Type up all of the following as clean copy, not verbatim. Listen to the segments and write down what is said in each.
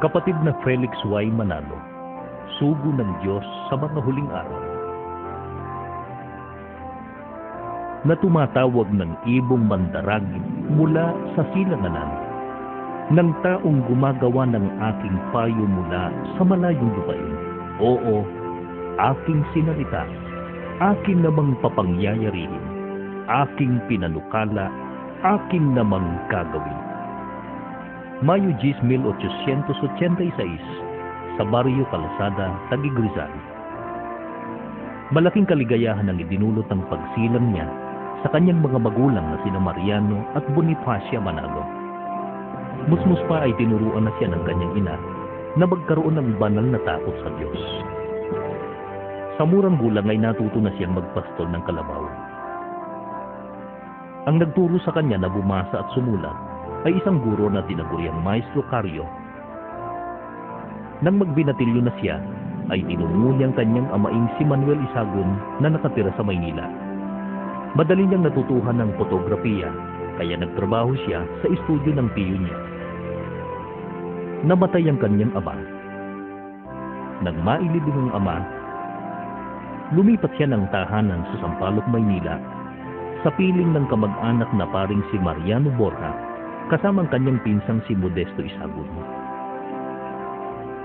Kapatid na Felix Y. Manalo, sugo ng Diyos sa mga huling araw, na tumatawag ng ibong mandaragin mula sa silanganan, ng taong gumagawa ng aking payo mula sa malayong lupain. Oo, aking sinalita, aking namang papangyayarihin, aking pinanukala, aking namang gagawin. Mayo 10, 1886, sa Barrio Calzada, Taguig, Rizal. Malaking kaligayahan ang idinulot ng pagsilang niya sa kanyang mga magulang na sina Mariano at Bonifacia Manalo. Musmus pa ay tinuruan na siya ng kanyang ina na magkaroon ng banal na takot sa Diyos. Sa murang gulang ay natuto na siyang magpastol ng kalabaw. Ang nagturo sa kanya na bumasa at sumulat ay isang guro na tinaguriang Maestro Cario. Nang magbinatilyo na siya, ay tinungo niyang kanyang amaing si Manuel Isagun na nakatira sa Maynila. Madali niyang natutuhan ng fotografiya, kaya nagtrabaho siya sa estudyo ng tiyo niya. Namatay ang kanyang ama. Nang mailibing ang ama, lumipat siya ng tahanan sa Sampaloc, Maynila, sa piling ng kamag-anak na paring si Mariano Borja, kasamang kanyang pinsang si Modesto Isagun.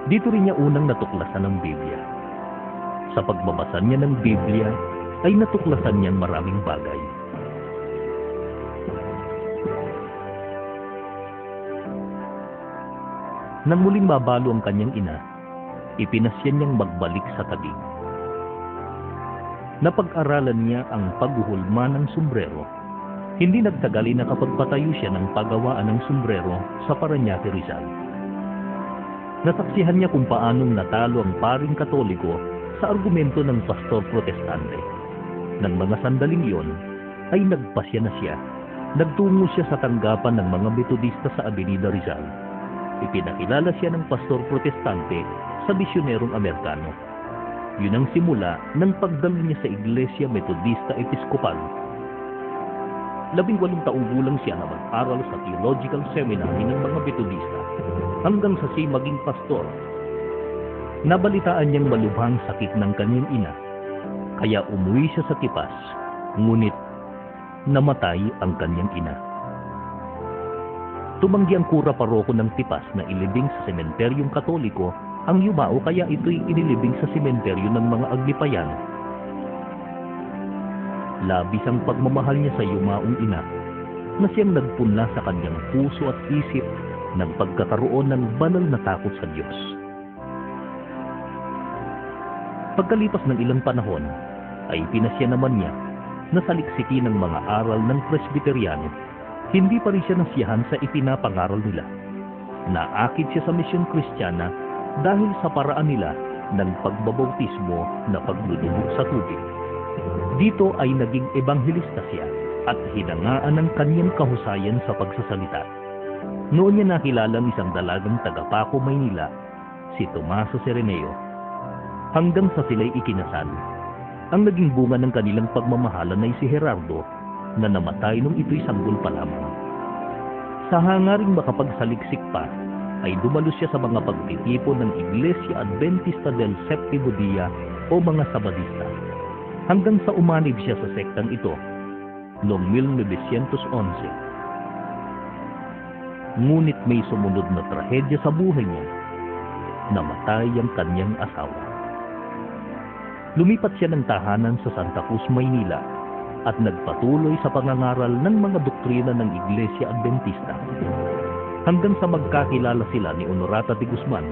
Dito rin niya unang natuklasan ng Biblia. Sa pagbabasa niya ng Biblia, ay natuklasan niyang maraming bagay. Nang muling mabalo ang kanyang ina, ipinasya niyang magbalik sa Taguig. Napag-aralan niya ang paghuhulma ng sombrero. Hindi nagtagal na nakapagpatayo siya ng paggawaan ng sombrero sa Parañaque, Rizal. Nasaksihan niya kung paanong natalo ang paring Katoliko sa argumento ng pastor protestante. Nang mga sandaling iyon, ay nagpasya na siya. Nagtungo siya sa tanggapan ng mga Metodista sa Avenida Rizal. Ipinakilala siya ng pastor protestante sa misyonerong Amerikano. Yun ang simula ng pagdalo niya sa Iglesia Metodista Episcopal. 18 taong gulang siya na mag-aral sa Theological Seminary ng mga Metodista hanggang sa siya maging pastor. Nabalitaan niyang malubhang sakit ng kanyang ina, kaya umuwi siya sa Tipas, ngunit namatay ang kanyang ina. Tumanggi ang kura paroko ng Tipas na ilibing sa sementeryong Katoliko ang yumao, kaya ito'y inilibing sa sementeryo ng mga Aglipayano. Labis ang pagmamahal niya sa yumaong ina na siyang nagpunla sa kanyang puso at isip ng pagkakaroon ng banal na takot sa Diyos. Pagkalipas ng ilang panahon, ay pinasya naman niya na saliksikin ng mga aral ng Presbyteriano. Hindi pa rin siya nasiyahan sa ipinapangaral nila. Naakit siya sa misyon Kristiyana dahil sa paraan nila ng pagbabautismo na paglulubog sa tubig. Dito ay naging ebanghelista siya at hinangaan ng kanyang kahusayan sa pagsasalita. Noon niya nakilala ang isang dalagang taga-Paco, Maynila, si Tomaso Sereneo, hanggang sa sila'y ikinasal. Ang naging bunga ng kanilang pagmamahalan ay si Gerardo, na namatay nung ito'y sanggol pa lamang. Sa hangaring makapagsaliksik pa, ay dumalo siya sa mga pagtitipon ng Iglesia Adventista del Séptimo Día o mga Sabadista, hanggang sa umanib siya sa sektang ito noong 1911. Ngunit may sumunod na trahedya sa buhay niya. Namatay ang kanyang asawa. Lumipat siya ng tahanan sa Santa Cruz, Maynila, at nagpatuloy sa pangangaral ng mga doktrina ng Iglesia Adventista. Hanggang sa magkakilala sila ni Honorata de Guzman,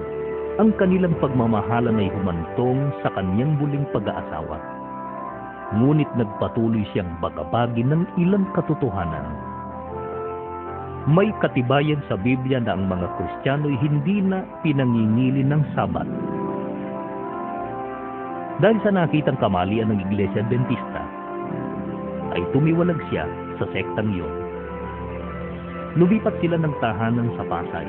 ang kanilang pagmamahalan ay humantong sa kanyang muling pag-aasawa. Ngunit nagpatuloy siyang bagabagin ng ilang katotohanan. May katibayan sa Biblia na ang mga Kristiyano'y hindi na pinangingili ng Sabat. Dahil sa nakitang kamalian ng Iglesia Adventista, ay tumiwalag siya sa sektang iyon. Lumipat sila ng tahanan sa Pasay.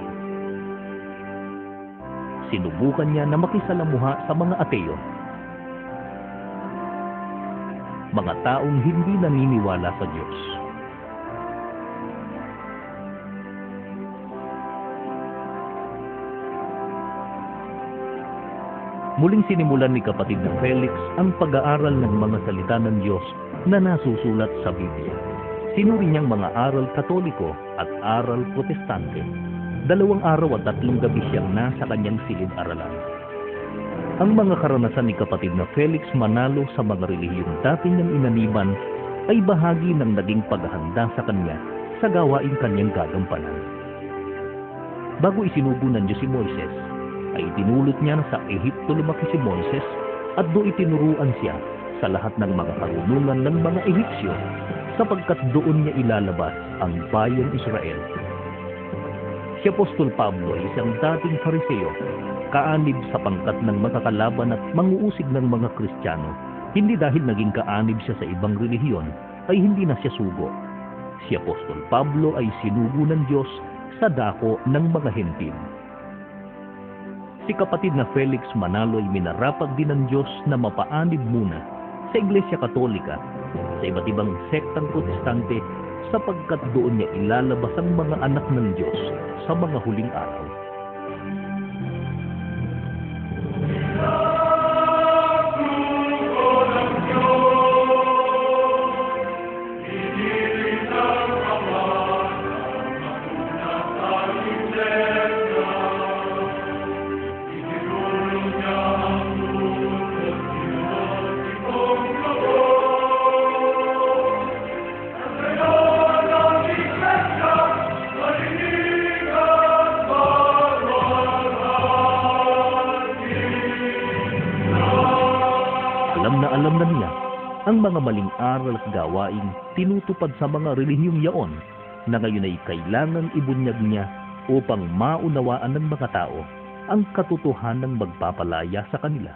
Sinubukan niya na makisalamuha sa mga ateo, mga taong hindi naniniwala sa Diyos. Muling sinimulan ni kapatid na Felix ang pag-aaral ng mga salita ng Diyos na nasusulat sa Biblia. Sinuri niyang mga aral Katoliko at aral Protestante. 2 araw at 3 gabi siyang nasa kanyang silid-aralan. Ang mga karanasan ni kapatid na Felix manalo sa mga relihiyong dati niyang inaniban ay bahagi ng naging paghahanda sa kanya sa gawaing kanyang gagampanan. Bago isinugo ng Diyos si Moises, ay itinulot niya na sa Ehipto lumaki si Moises at doon itinuruan siya sa lahat ng mga karunungan ng mga Ehipsyo sapagkat doon niya ilalabas ang bayang Israel. Si Apostol Pablo ay isang dating Fariseo, kaanib sa pangkat ng makakalaban at manguusig ng mga Kristiyano. Hindi dahil naging kaanib siya sa ibang relihiyon ay hindi na siya sugo. Si Apostol Pablo ay sinugo ng Diyos sa dako ng mga Hentil. Si kapatid na Felix Manalo ay minarapat din ng Diyos na mapaanib muna sa Iglesia Katolika, sa iba't ibang sektang Protestante sapagkat doon niya ilalabas ang mga anak ng Diyos sa mga huling araw. Alam na niya ang mga maling aral at gawaing tinutupad sa mga relihiyong yaon na ngayon ay kailangang ibunyag niya upang maunawaan ng mga tao ang katotohanang magpapalaya sa kanila.